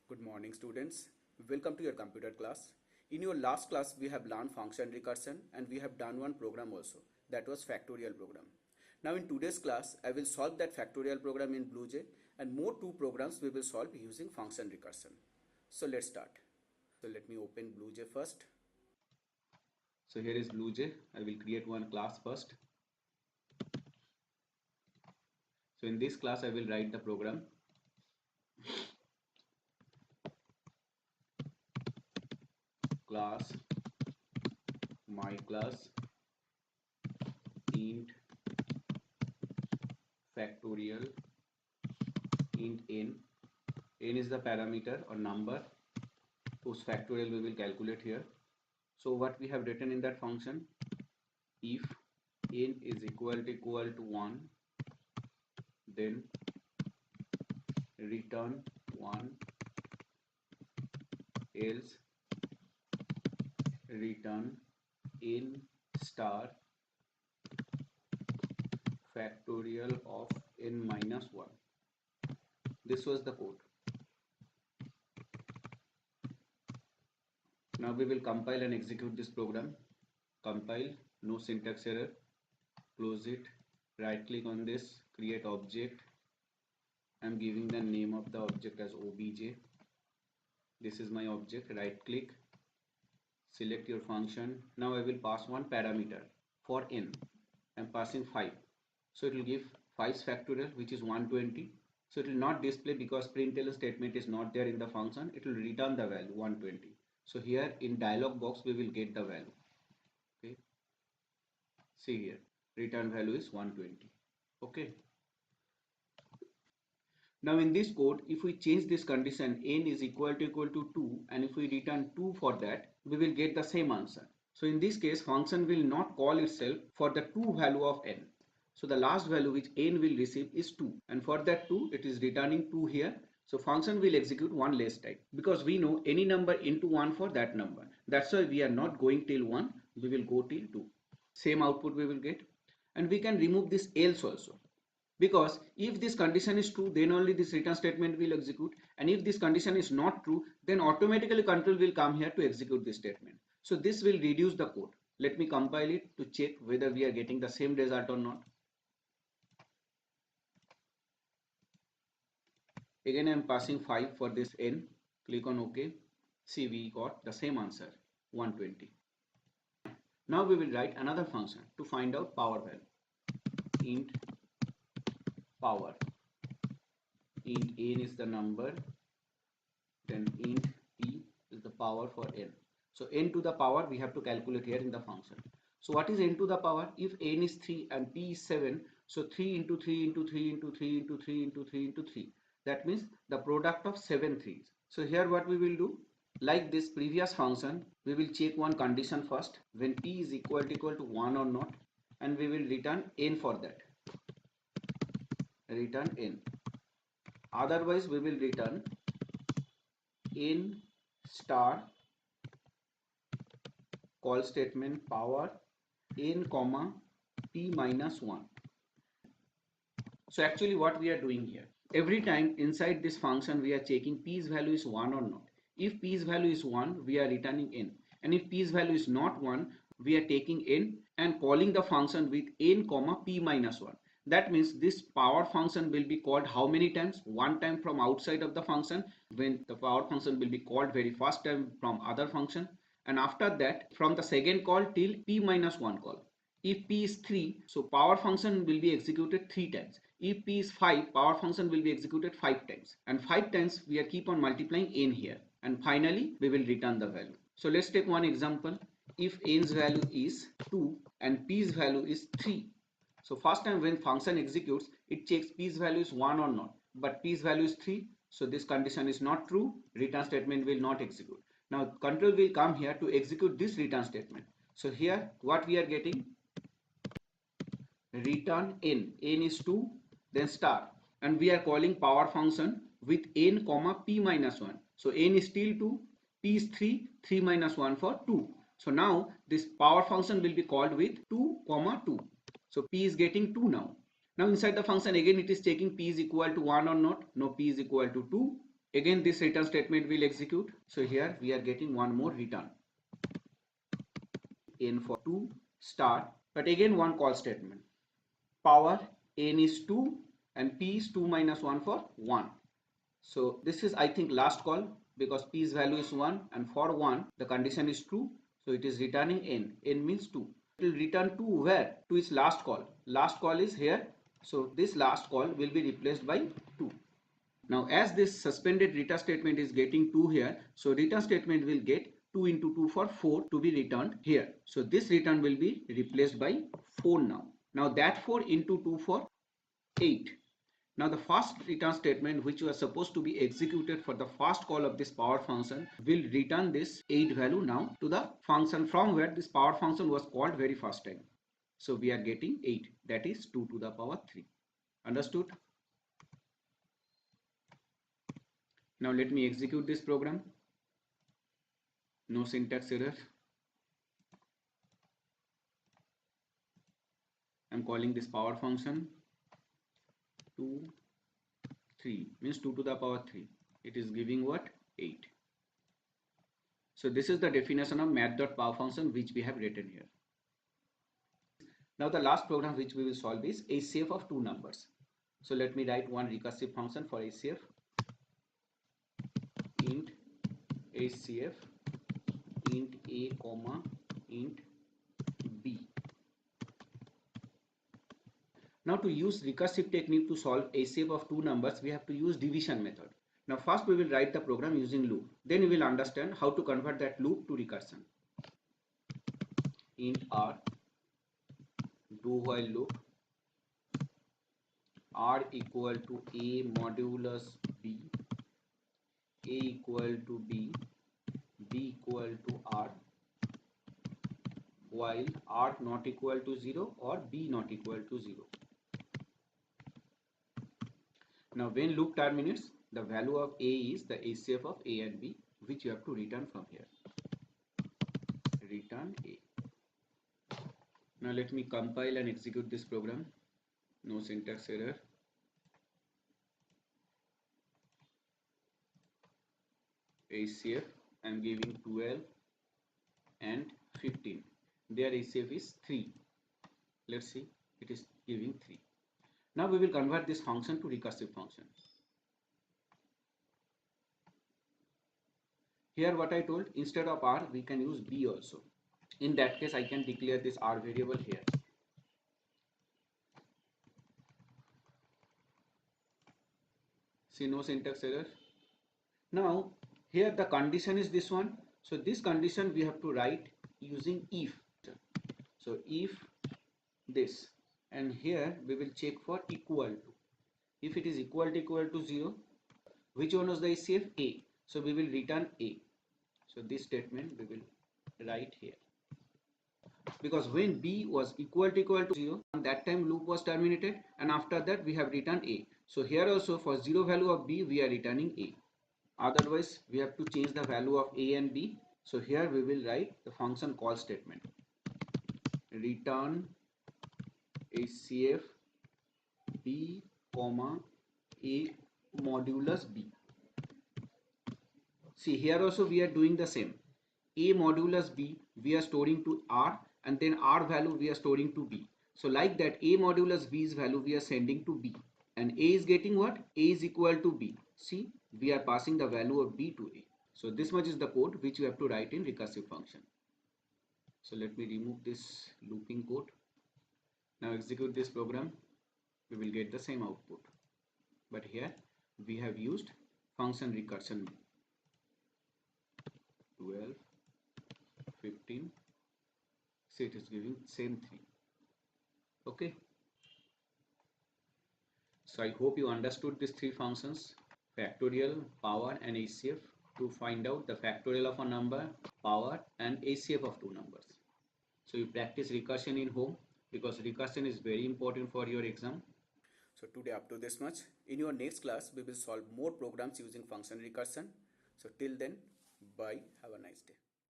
Good morning, students. Welcome to your computer class. In your last class, we have learned function recursion and we have done one program also. That was factorial program. Now in today's class, I will solve that factorial program in BlueJ and more two programs we will solve using function recursion. So let's start. So let me open BlueJ first. So here is BlueJ. I will create one class first. So in this class, I will write the program. Class my class int factorial int n. N is the parameter or number whose factorial we will calculate here. So what we have written in that function, if n is equal to 1, then return 1, else return n star factorial of n minus 1. This was the code. Now we will compile and execute this program. Compile, no syntax error, close it, right click on this, create object. I'm giving the name of the object as obj. This is my object, right click, select your function. Now I will pass one parameter for n. I'm passing 5. So it will give 5's factorial, which is 120. So it will not display because println statement is not there in the function. It will return the value 120. So here in dialog box we will get the value. Okay. See here, return value is 120. Okay. Now in this code, if we change this condition n is equal to 2 and if we return 2 for that, we will get the same answer. So in this case, function will not call itself for the 2 value of n. So the last value which n will receive is 2, and for that 2 it is returning 2 here. So function will execute one less time because we know any number into 1 for that number. That's why we are not going till 1, we will go till 2. Same output we will get, and we can remove this else also. Because if this condition is true, then only this return statement will execute, and if this condition is not true, then automatically control will come here to execute this statement. So this will reduce the code. Let me compile it to check whether we are getting the same result or not. Again I am passing 5 for this n. Click on OK. See, we got the same answer, 120. Now we will write another function to find out power value. Int power. Int n is the number, then int p is the power for n. So n to the power we have to calculate here in the function. So what is n to the power? If n is 3 and p is 7, so 3 into 3 into 3 into 3 into 3 into 3 into 3. That means the product of 7 3s. So here what we will do, like this previous function, we will check one condition first, when p is equal to 1 or not, and we will return n for that. Return n. Otherwise we will return n star call statement power n comma p minus 1. So actually what we are doing here, every time inside this function we are checking p's value is 1 or not. If p's value is 1, we are returning n, and if p's value is not 1, we are taking n and calling the function with n comma p minus 1. That means this power function will be called how many times? One time from outside of the function, when the power function will be called very first time from other function, and after that from the second call till p minus 1 call. If p is 3, so power function will be executed 3 times. If p is 5, power function will be executed 5 times, and 5 times we are keep on multiplying n here, and finally we will return the value. So let's take one example. If n's value is 2 and p's value is 3, so first time when function executes, it checks p's value is 1 or not, but p's value is 3, so this condition is not true, return statement will not execute. Now control will come here to execute this return statement. So here what we are getting, return n is 2, then star, and we are calling power function with n comma p minus 1. So n is still 2, p is 3, 3 minus 1 for 2. So now this power function will be called with 2 comma 2. So p is getting 2 now. Now inside the function again it is checking p is equal to 1 or not. No, p is equal to 2. Again this return statement will execute. So here we are getting one more return, n for 2 star, but again one call statement. Power n is 2 and p is 2 minus 1 for 1. So this is, I think, last call because p's value is 1 and for 1 the condition is true. So it is returning n. N means 2. It will return 2 where? To its last call. Last call is here. So this last call will be replaced by 2. Now as this suspended return statement is getting 2 here, so return statement will get 2 into 2 for 4 to be returned here. So this return will be replaced by 4 now. Now that 4 into 2 for 8. Now the first return statement which was supposed to be executed for the first call of this power function will return this 8 value now to the function from where this power function was called very first time. So we are getting 8, that is 2 to the power 3. Understood? Now let me execute this program. No syntax error. I'm calling this power function 2, 3 means 2 to the power 3. It is giving what? 8. So this is the definition of math.power function which we have written here. Now the last program which we will solve is HCF of two numbers. So let me write one recursive function for HCF. Int HCF int a comma int b. Now to use recursive technique to solve HCF of two numbers, we have to use division method. Now first we will write the program using loop. Then we will understand how to convert that loop to recursion. Int r, do while loop, r equal to a modulus b, a equal to b, b equal to r, while r not equal to 0 or b not equal to 0. Now when loop terminates, the value of a is the HCF of a and b, which you have to return from here. Return a. Now let me compile and execute this program. No syntax error. HCF, I am giving 12 and 15. Their HCF is 3. Let's see, it is giving 3. Now we will convert this function to recursive function. Here what I told, instead of r we can use b also. In that case I can declare this r variable here. See, no syntax error. Now here the condition is this one. So this condition we have to write using if. So if this, and here we will check for equal to. If it is equal to 0, which one was the HCF? A. So we will return A. So this statement we will write here. Because when b was equal to 0, that time loop was terminated, and after that we have returned a. So here also for 0 value of b we are returning a. Otherwise we have to change the value of a and b. So here we will write the function call statement. Return HCF b comma a modulus b. See, here also we are doing the same. A modulus b we are storing to r, and then r value we are storing to b. So like that, a modulus b's value we are sending to b, and a is getting what? A is equal to b. See, we are passing the value of b to a. So this much is the code which we have to write in recursive function. So let me remove this looping code. Now execute this program. We will get the same output, but here we have used function recursion. 12, 15. So it is giving same 3. Okay. So I hope you understood these three functions: factorial, power and HCF, to find out the factorial of a number, power and HCF of two numbers. So you practice recursion in home, because recursion is very important for your exam. So today up to this much. In your next class, we will solve more programs using function recursion. So till then, bye. Have a nice day.